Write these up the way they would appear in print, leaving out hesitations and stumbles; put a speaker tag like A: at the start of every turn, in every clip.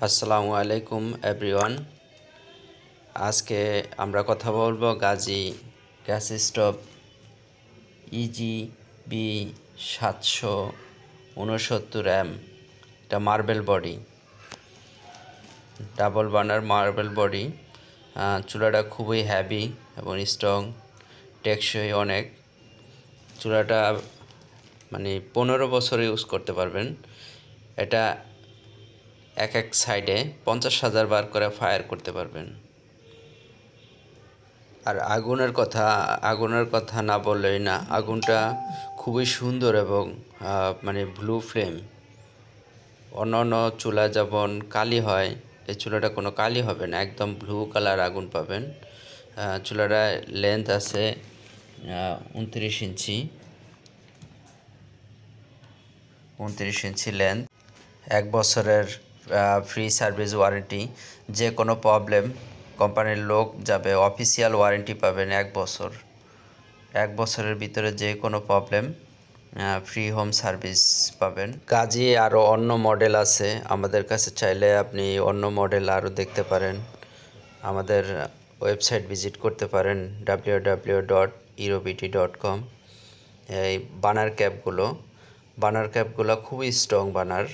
A: আসসালামু আলাইকুম এভরিওয়ান। আজকে আমরা কথা বলবো Gazi gas stove EGB 769M। এটা marble body, double burner marble body. চুলাটা খুবই হ্যাভি এবং স্ট্রং, টেকসই অনেক। চুলাটা মানে 15 বছর ইউজ করতে পারবেন। এটা এক সাইডে 50,000 বার করে ফায়ার করতে পারবেন। আর আগুনের কথা না বললেই না, আগুনটা খুবই সুন্দর এবং মানে ব্লু ফ্লেম। অন্য চুলা যেমন কালি হয়, এই চুলাটা কোনো কালি হবে না, একদম ব্লু কালার আগুন পাবেন। চুলাটা লেন্থ আছে 29 ইঞ্চি লেন্থ। 1 বছরের ফ্রি সার্ভিস ওয়ারেন্টি। যে কোনো প্রবলেম কোম্পানির লোক যাবে, অফিসিয়াল ওয়ারেন্টি পাবেন 1 বছর। 1 বছরের ভিতরে যে কোনো প্রবলেম ফ্রি হোম সার্ভিস পাবেন। কাজে আরও অন্য মডেল আছে আমাদের কাছে, চাইলে আপনি অন্য মডেল আরও দেখতে পারেন। আমাদের ওয়েবসাইট ভিজিট করতে পারেন www.irobiti.com। এই বানার ক্যাপগুলো খুবই স্ট্রং বানার,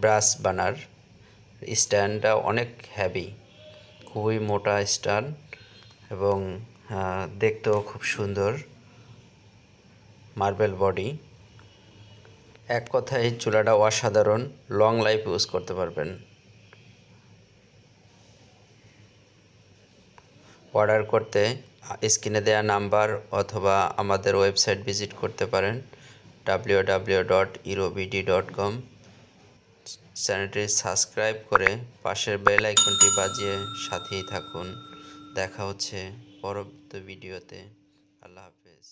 A: ব্রাশ বানার। স্ট্যান্ডটা অনেক হেভি, খুবই মোটা স্ট্যান্ড এবং দেখতেও খুব সুন্দর। Marble body. এক কথায় চুলাটা অসাধারণ, লং লাইফ ইউজ করতে পারবেন। অর্ডার করতে স্ক্রিনে দেওয়া নাম্বার অথবা আমাদের ওয়েবসাইট ভিজিট করতে পারেন www.irobiti.com। চ্যানেলটি সাবস্ক্রাইব করে পাশের বেল আইকনটি বাজিয়ে সাথেই থাকুন। দেখা হচ্ছে পরবর্তী ভিডিওতে। আল্লাহ হাফেজ।